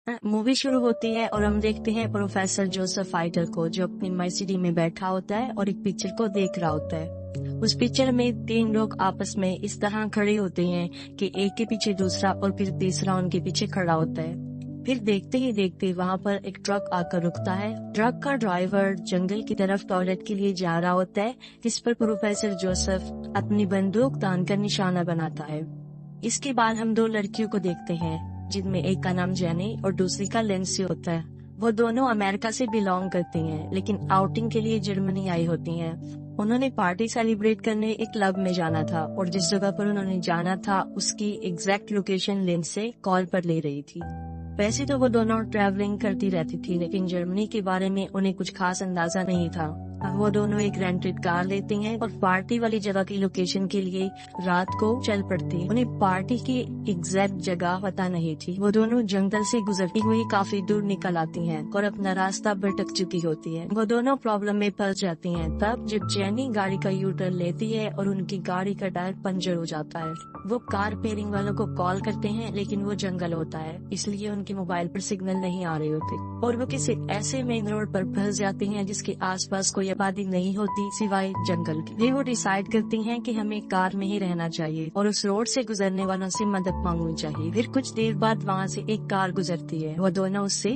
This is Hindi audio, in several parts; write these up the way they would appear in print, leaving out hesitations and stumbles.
मूवी शुरू होती है और हम देखते हैं प्रोफेसर जोसेफ फाइटर को, जो अपनी मर्सिडीज में बैठा होता है और एक पिक्चर को देख रहा होता है। उस पिक्चर में 3 लोग आपस में इस तरह खड़े होते हैं कि एक के पीछे दूसरा और फिर तीसरा उनके पीछे खड़ा होता है। फिर देखते ही देखते वहाँ पर एक ट्रक आकर रुकता है। ट्रक का ड्राइवर जंगल की तरफ टॉयलेट के लिए जा रहा होता है, जिस पर प्रोफेसर जोसेफ अपनी बंदूक तानकर निशाना बनाता है। इसके बाद हम 2 लड़कियों को देखते हैं, जिनमें एक का नाम जेनी और दूसरी का लिंडसे होता है। वो दोनों अमेरिका से बिलोंग करती हैं, लेकिन आउटिंग के लिए जर्मनी आई होती हैं। उन्होंने पार्टी सेलिब्रेट करने एक क्लब में जाना था और जिस जगह पर उन्होंने जाना था उसकी एग्जैक्ट लोकेशन लिंडसे कॉल पर ले रही थी। वैसे तो वो दोनों ट्रैवलिंग करती रहती थी, लेकिन जर्मनी के बारे में उन्हें कुछ खास अंदाजा नहीं था। वो दोनों एक रेंटेड कार लेती हैं और पार्टी वाली जगह की लोकेशन के लिए रात को चल पड़ती। उन्हें पार्टी की एग्जैक्ट जगह पता नहीं थी। वो दोनों जंगल से गुजरती हुई काफी दूर निकल आती हैं और अपना रास्ता भटक चुकी होती है। वो दोनों प्रॉब्लम में फंस जाती हैं। तब जब जेनी गाड़ी का यू टर्न लेती है और उनकी गाड़ी का टायर पंचर हो जाता है। वो कार रिपेयरिंग वालों को कॉल करते हैं, लेकिन वो जंगल होता है, इसलिए उनके मोबाइल पर सिग्नल नहीं आ रहे होते और वो किसी ऐसे मेन रोड पर फंस जाती हैं जिसके आसपास कोई आबादी नहीं होती सिवाय जंगल की। फिर वो डिसाइड करती हैं कि हमें कार में ही रहना चाहिए और उस रोड से गुजरने वालों से मदद मांगनी चाहिए। फिर कुछ देर बाद वहाँ से एक कार गुजरती है। वो दोनों उससे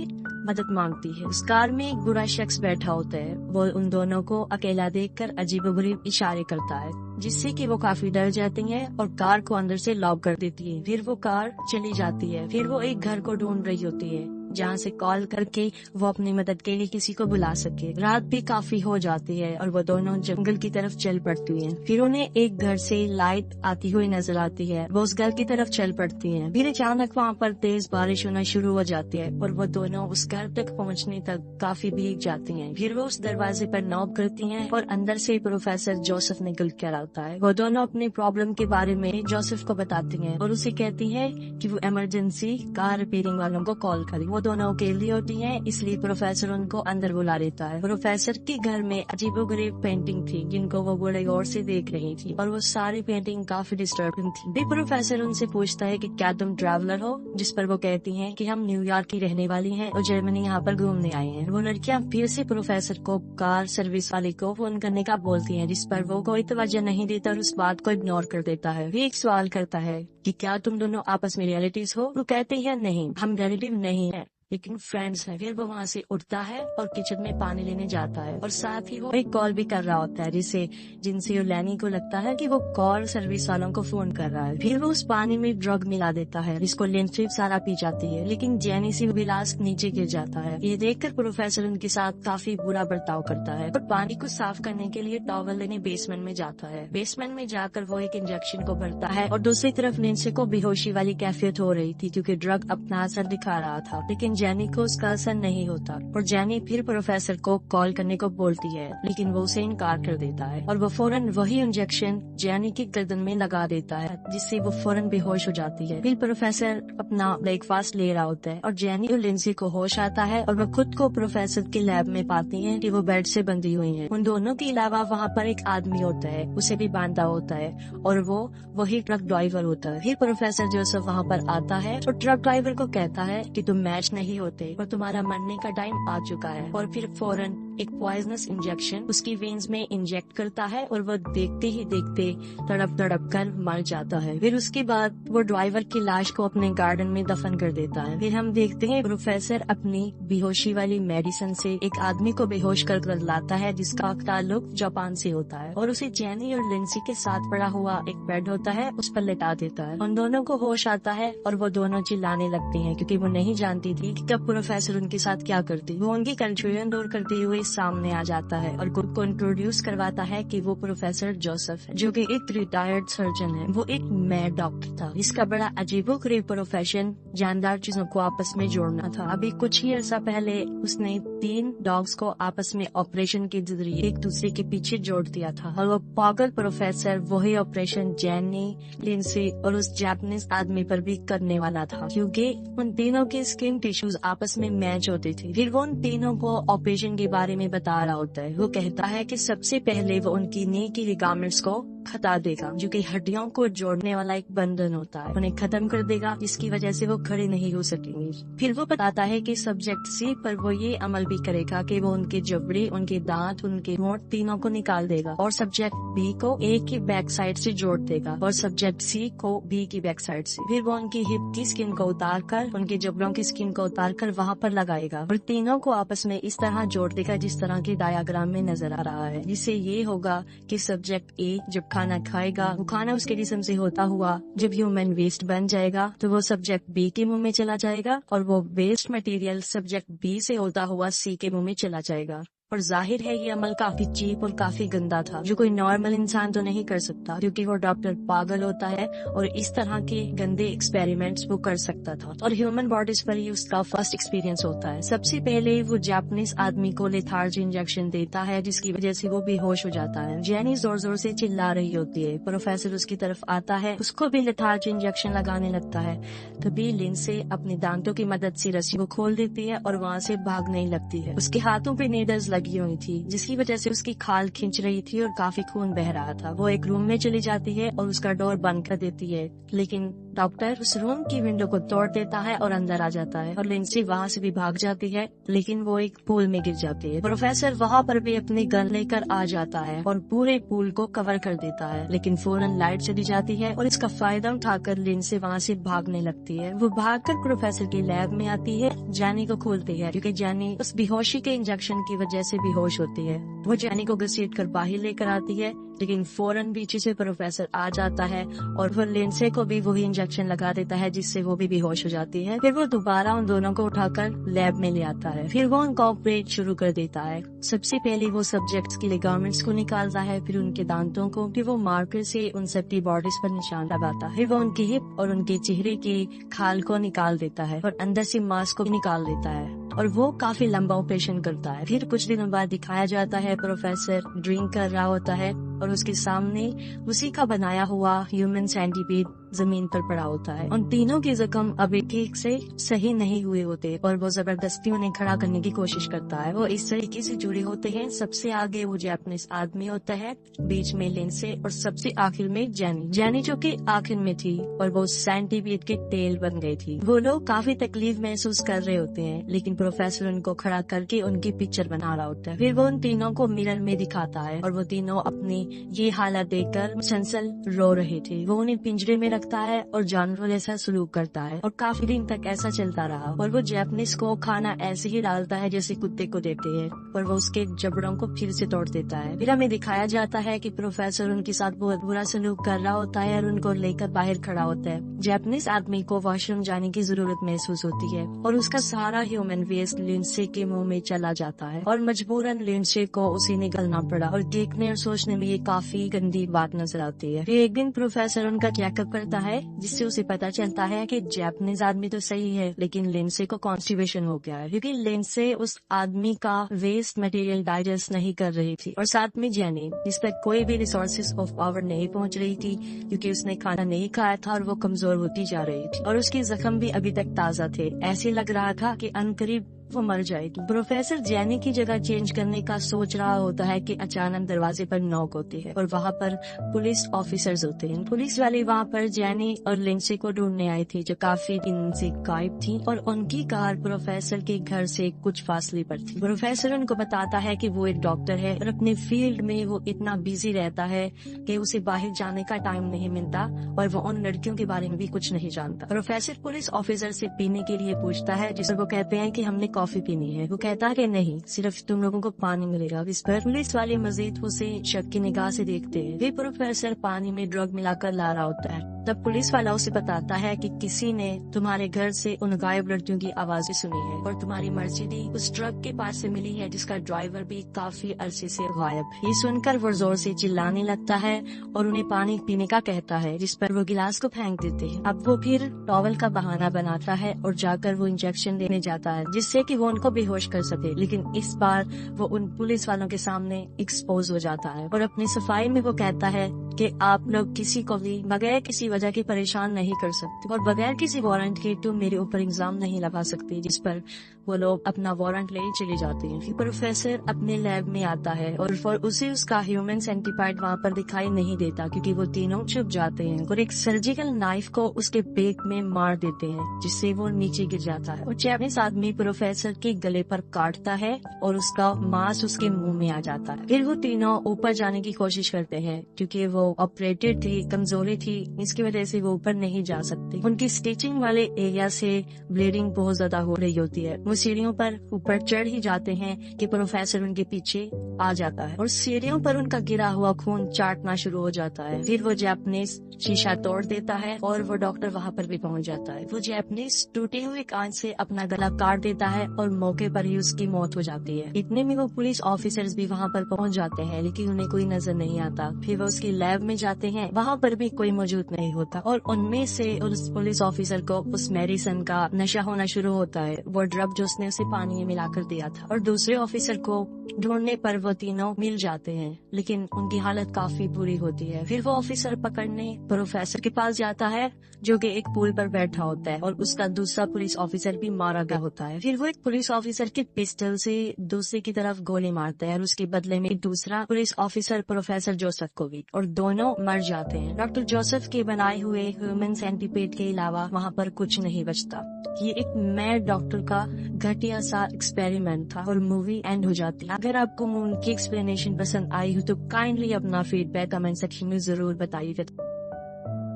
मदद मांगती है। उस कार में एक बुरा शख्स बैठा होता है। वो उन दोनों को अकेला देखकर अजीबोगरीब इशारे करता है, जिससे कि वो काफी डर जाती हैं और कार को अंदर से लॉक कर देती है। फिर वो कार चली जाती है। फिर वो एक घर को ढूंढ रही होती है जहाँ से कॉल करके वो अपनी मदद के लिए किसी को बुला सके। रात भी काफी हो जाती है और वो दोनों जंगल की तरफ चल पड़ती हैं। फिर उन्हें एक घर से लाइट आती हुई नजर आती है। वो उस घर की तरफ चल पड़ती हैं। फिर अचानक वहाँ पर तेज बारिश होना शुरू हो जाती है और वो दोनों उस घर तक पहुँचने तक काफी भीग जाती हैं। फिर वो उस दरवाजे पर नॉक करती हैं और अंदर से प्रोफेसर जोसेफ निकल कर आता है। वो दोनों अपनी प्रॉब्लम के बारे में जोसेफ को बताती हैं और उसे कहती है कि वो इमरजेंसी कार रिपेयरिंग वालों को कॉल करे। वो दोनों अकेली होती हैं, इसलिए प्रोफेसर उनको अंदर बुला लेता है। प्रोफेसर के घर में अजीबोगरीब पेंटिंग थी, जिनको वो बड़े गौर से देख रही थी और वो सारी पेंटिंग काफी डिस्टर्बिंग थी। भी प्रोफेसर उनसे पूछता है कि क्या तुम ट्रैवलर हो, जिस पर वो कहती हैं कि हम न्यूयॉर्क की रहने वाली हैं और जर्मनी यहाँ पर घूमने आए हैं। वो लड़कियाँ फिर से प्रोफेसर को कार सर्विस वाले को फोन करने का बोलती हैं, जिस पर वो कोई तवज्जो नहीं देता और उस बात को इग्नोर कर देता है। भी एक सवाल करता है कि क्या तुम दोनों आपस में रिलेटिव्स हो। वो कहते हैं नहीं, हम रिलेटिव नहीं है, लेकिन फ्रेंड्स है। फिर वो वहाँ से उठता है और किचन में पानी लेने जाता है और साथ ही वो एक कॉल भी कर रहा होता है, जिनसे लैनी को लगता है कि वो कॉल सर्विस वालों को फोन कर रहा है। फिर वो उस पानी में ड्रग मिला देता है, जिसको लिंडसे सारा पी जाती है, लेकिन जेनी से भी लास्ट नीचे गिर जाता है। ये देखकर प्रोफेसर उनके साथ काफी बुरा बर्ताव करता है और पानी को साफ करने के लिए टॉवल लेने बेसमेंट में जाता है। बेसमेंट में जाकर वो एक इंजेक्शन को भरता है और दूसरी तरफ लिंडसे को बेहोशी वाली कैफियत हो रही थी, क्योंकि ड्रग अपना असर दिखा रहा था, लेकिन जेनी को उसका असर नहीं होता और जेनी फिर प्रोफेसर को कॉल करने को बोलती है, लेकिन वो उसे इनकार कर देता है और वो फौरन वही इंजेक्शन जेनी की गर्दन में लगा देता है, जिससे वो फौरन बेहोश हो जाती है। फिर प्रोफेसर अपना ब्रेकफास्ट ले रहा होता है और जेनी और लिंडसे को होश आता है और वो खुद को प्रोफेसर के लैब में पाती हैं कि वो बेड से बंधी हुई हैं। उन दोनों के अलावा वहाँ पर एक आदमी होता है, उसे भी बांधा होता है और वो वही ट्रक ड्राइवर होता है। फिर प्रोफेसर जोसेफ वहाँ पर आता है और ट्रक ड्राइवर को कहता है कि तुम मैच नहीं होते और तुम्हारा मरने का टाइम आ चुका है, और फिर फौरन एक पॉइजनस इंजेक्शन उसकी वेन्स में इंजेक्ट करता है और वो देखते ही देखते तड़प तड़प कर मर जाता है। फिर उसके बाद वो ड्राइवर की लाश को अपने गार्डन में दफन कर देता है। फिर हम देखते हैं प्रोफेसर अपनी बेहोशी वाली मेडिसिन से एक आदमी को बेहोश कर लाता है, जिसका ताल्लुक जापान से होता है, और उसे जेनी और लिंडसे के साथ पड़ा हुआ एक बेड होता है, उस पर लेटा देता है। उन दोनों को होश आता है और वो दोनों चिल्लाने लगती हैं, क्योंकि वो नहीं जानती थी कि कब प्रोफेसर उनके साथ क्या करती। वो उनकी कंफ्यूजन दूर करते हुए सामने आ जाता है और खुद को इंट्रोड्यूस करवाता है कि वो प्रोफेसर जोसेफ है, जो कि एक रिटायर्ड सर्जन है। वो एक मैड डॉक्टर था, इसका बड़ा अजीबोगरीब प्रोफेशन जानदार चीजों को आपस में जोड़ना था। अभी कुछ ही अर्सा पहले उसने 3 डॉग्स को आपस में ऑपरेशन के जरिए एक दूसरे के पीछे जोड़ दिया था, और वो पागल प्रोफेसर वही ऑपरेशन जेनी, लिंडसे और उस जापानीज आदमी पर भी करने वाला था, क्योंकि उन तीनों के स्किन टिश्यूज आपस में मैच होते थे। फिर वो उन तीनों को ऑपरेशन के बारे में बता रहा होता है। वो कहता है कि सबसे पहले वो उनकी नी की लिगामेंट्स को हटा देगा, जो कि हड्डियों को जोड़ने वाला एक बंधन होता है, उन्हें खत्म कर देगा, जिसकी वजह से वो खड़े नहीं हो सकेंगे। फिर वो बताता है कि सब्जेक्ट सी पर वो ये अमल भी करेगा कि वो उनके जबड़े, उनके दांत, उनके होंठ तीनों को निकाल देगा और सब्जेक्ट बी को ए की बैक साइड से जोड़ देगा और सब्जेक्ट सी को बी की बैक साइड से। फिर वो उनकी हिप की स्किन को उतार कर, उनके जबड़ों की स्किन को उतार कर वहाँ पर लगाएगा और तीनों को आपस में इस तरह जोड़ देगा जिस तरह के डायग्राम में नजर आ रहा है, जिससे ये होगा कि सब्जेक्ट ए जब खाना खाएगा, वो खाना उसके जिस्म से होता हुआ जब ह्यूमन वेस्ट बन जाएगा तो वो सब्जेक्ट बी के मुंह में चला जाएगा और वो वेस्ट मटेरियल सब्जेक्ट बी से होता हुआ सी के मुंह में चला जाएगा। और जाहिर है ये अमल काफी चीप और काफी गंदा था, जो कोई नॉर्मल इंसान तो नहीं कर सकता, क्योंकि वो डॉक्टर पागल होता है और इस तरह के गंदे एक्सपेरिमेंट्स वो कर सकता था और ह्यूमन बॉडीज पर ही उसका फर्स्ट एक्सपीरियंस होता है। सबसे पहले वो जापानीज आदमी को लेथार्ज इंजेक्शन देता है, जिसकी वजह से वो बेहोश हो जाता है। जेनी जोर जोर से चिल्ला रही होती है, प्रोफेसर उसकी तरफ आता है, उसको भी लेथार्ज इंजेक्शन लगाने लगता है। तभी लिंडसे अपने दांतों की मदद से रस्सी को खोल देती है और वहाँ से भागने लगती है। उसके हाथों पे नीडल्स लगी हुई थी, जिसकी वजह से उसकी खाल खींच रही थी और काफी खून बह रहा था। वो एक रूम में चली जाती है और उसका डोर बंद कर देती है, लेकिन डॉक्टर उस रूम की विंडो को तोड़ देता है और अंदर आ जाता है और लिंडसे वहाँ से भी भाग जाती है, लेकिन वो एक पूल में गिर जाती है। प्रोफेसर वहाँ पर भी अपनी गन लेकर आ जाता है और पूरे पूल को कवर कर देता है, लेकिन फौरन लाइट चली जाती है और इसका फायदा उठाकर लिंडसे वहाँ से भागने लगती है। वो भागकर प्रोफेसर की लैब में आती है, जैनी को खोलती है, क्योंकि जैनी उस बेहोशी के इंजेक्शन की वजह से बेहोश होती है। वो जैनी को घसीट कर बाहर लेकर आती है, लेकिन फौरन पीछे से प्रोफेसर आ जाता है और वो लिंडसे को भी वही इंजेक्शन लगा देता है, जिससे वो भी बेहोश हो जाती है। फिर वो दोबारा उन दोनों को उठाकर लैब में ले आता है। फिर वो उनको ऑपरेट शुरू कर देता है। सबसे पहले वो सब्जेक्ट्स के लिगामेंट्स को निकालता है, फिर उनके दांतों को, फिर वो मार्कर से उन सबकी बॉडीज पर निशान लगाता है। फिर वो उनकी हिप और उनके चेहरे की खाल को निकाल देता है और अंदर से मांस को निकाल देता है और वो काफी लंबा ऑपरेशन करता है। फिर कुछ दिनों बाद दिखाया जाता है प्रोफेसर ड्रिंक कर रहा होता है और उसके सामने उसी का बनाया हुआ ह्यूमन सेंटीपीड जमीन पर पड़ा होता है। उन तीनों के जख्म अभी ठीक से सही नहीं हुए होते और वो जबरदस्ती उन्हें खड़ा करने की कोशिश करता है। वो इस तरीके से जुड़े होते हैं, सबसे आगे वो जापानीज आदमी होता है, बीच में लिंडसे और सबसे आखिर में जैनी जो कि आखिर में थी और वो सेंटीपीड के टेल बन गई थी। वो लोग काफी तकलीफ महसूस कर रहे होते हैं, लेकिन प्रोफेसर उनको खड़ा करके उनकी पिक्चर बना रहा होता है। फिर वो उन तीनों को मिरर में दिखाता है और वो तीनों अपनी ये हालत देखकर मुसलसल रो रहे थे। वो उन्हें पिंजरे में रखता है और जानवरों जैसा सलूक करता है और काफी दिन तक ऐसा चलता रहा और वो जापानीज को खाना ऐसे ही डालता है जैसे कुत्ते को देते हैं और वो उसके जबड़ों को फिर से तोड़ देता है। फिर हमें दिखाया जाता है कि प्रोफेसर उनके साथ बहुत बुरा सलूक कर रहा होता है और उनको लेकर बाहर खड़ा होता है। जापानीज आदमी को वॉशरूम जाने की जरूरत महसूस होती है और उसका सारा ह्यूमन वेस्ट लिंडसे के मुंह में चला जाता है और मजबूरन लिंडसे को उसे निगलना पड़ा और देखने और सोचने में ये काफी गंदी बात नजर आती है। फिर एक दिन प्रोफेसर उनका चेकअप करता है, जिससे उसे पता चलता है कि जापानीज आदमी तो सही है, लेकिन लिंडसे को कॉन्स्टिपेशन हो गया है, क्योंकि लिंडसे उस आदमी का वेस्ट मटेरियल डाइजेस्ट नहीं कर रही थी और साथ में जैनी, जिस तक कोई भी रिसोर्सेज ऑफ पावर नहीं पहुंच रही थी, क्योंकि उसने खाना नहीं खाया था और वो कमजोर होती जा रही थी और उसके जख्म भी अभी तक ताजा थे। ऐसे लग रहा था कि अनकरीब वो मर जाएगी। प्रोफेसर जैनी की जगह चेंज करने का सोच रहा होता है कि अचानक दरवाजे पर नॉक होती है और वहाँ पर पुलिस ऑफिसर्स होते हैं। पुलिस वाले वहाँ पर जैनी और लिंडसे को ढूंढने आए थे, जो काफी दिन से गायब थी और उनकी कार प्रोफेसर के घर से कुछ फासले पर थी। प्रोफेसर उनको बताता है कि वो एक डॉक्टर है और अपने फील्ड में वो इतना बिजी रहता है कि उसे बाहर जाने का टाइम नहीं मिलता और वो उन लड़कियों के बारे में भी कुछ नहीं जानता। प्रोफेसर पुलिस ऑफिसर से पीने के लिए पूछता है, जिससे वो कहते हैं कि हमने कॉफी पीनी है। वो कहता है कि नहीं, सिर्फ तुम लोगों को पानी मिलेगा। इस पर पुलिस वाले मजीद उसे शक की निगाह से देखते हैं। वे प्रोफेसर पानी में ड्रग मिलाकर ला रहा होता है। तब पुलिस वाला उसे बताता है कि किसी ने तुम्हारे घर से उन गायब लड़कियों की आवाजें सुनी है और तुम्हारी मर्सिडीज उस ट्रक के पास से मिली है, जिसका ड्राइवर भी काफी अरसे से गायब है। ये सुनकर वो जोर से चिल्लाने लगता है और उन्हें पानी पीने का कहता है, जिस पर वो गिलास को फेंक देते हैं। अब वो फिर टॉवल का बहाना बनाता है और जाकर वो इंजेक्शन देने जाता है, जिससे कि वो उनको बेहोश कर सके, लेकिन इस बार वो उन पुलिस वालों के सामने एक्सपोज हो जाता है और अपनी सफाई में वो कहता है कि आप लोग किसी को भी बगैर किसी वजह के परेशान नहीं कर सकते और बगैर किसी वारंट के तुम मेरे ऊपर इल्जाम नहीं लगा सकते, जिस पर वो लोग अपना वारंट ले चले जाते हैं। फिर प्रोफेसर अपने लैब में आता है और उसे उसका ह्यूमन सेंटीपाइड वहाँ पर दिखाई नहीं देता क्योंकि वो तीनों छुप जाते हैं और एक सर्जिकल नाइफ को उसके पेट में मार देते हैं जिससे वो नीचे गिर जाता है और जैपनीज आदमी प्रोफेसर के गले पर काटता है और उसका मांस उसके मुंह में आ जाता है। फिर वो तीनों ऊपर जाने की कोशिश करते हैं क्योंकि वो ऑपरेटेड थी, कमजोरी थी, इसकी वजह से वो ऊपर नहीं जा सकती। उनकी स्टिचिंग वाले एरिया से ब्लीडिंग बहुत ज्यादा हो रही होती है। वो सीढ़ियों पर ऊपर चढ़ ही जाते हैं कि प्रोफेसर उनके पीछे आ जाता है और सीढ़ियों पर उनका गिरा हुआ खून चाटना शुरू हो जाता है। फिर वो जापानीज शीशा तोड़ देता है और वो डॉक्टर वहाँ पर भी पहुँच जाता है। वो जापानीज टूटे हुए कांच से अपना गला काट देता है और मौके पर ही उसकी मौत हो जाती है। इतने में वो पुलिस ऑफिसर्स भी वहाँ पर पहुँच जाते हैं लेकिन उन्हें कोई नजर नहीं आता। फिर वो उसकी लैब में जाते हैं, वहाँ पर भी कोई मौजूद नहीं होता और उनमें से उस पुलिस ऑफिसर को उस मेडिसिन का नशा होना शुरू होता है, वो ड्रग जो उसने उसे पानी में मिलाकर दिया था। और दूसरे ऑफिसर को ढूंढने पर वो तीनों मिल जाते हैं लेकिन उनकी हालत काफी बुरी होती है। फिर वो ऑफिसर पकड़ने प्रोफेसर के पास जाता है जो कि एक पुल पर बैठा होता है और उसका दूसरा पुलिस ऑफिसर भी मारा गया होता है। फिर वो एक पुलिस ऑफिसर के पिस्टल से दूसरे की तरफ गोली मारता है और उसके बदले में दूसरा पुलिस ऑफिसर प्रोफेसर जोसेफ को भी, और दोनों मर जाते हैं। डॉक्टर जोसेफ के बनाए हुए ह्यूमन सेंटीपेड के अलावा वहाँ पर कुछ नहीं बचता। ये एक मैड डॉक्टर का घटिया सा एक्सपेरिमेंट था और मूवी एंड हो जाती है। अगर आपको उनकी एक्सप्लेनेशन पसंद आई हो तो काइंडली अपना फीडबैक कमेंट सेक्शन में जरूर बताइए।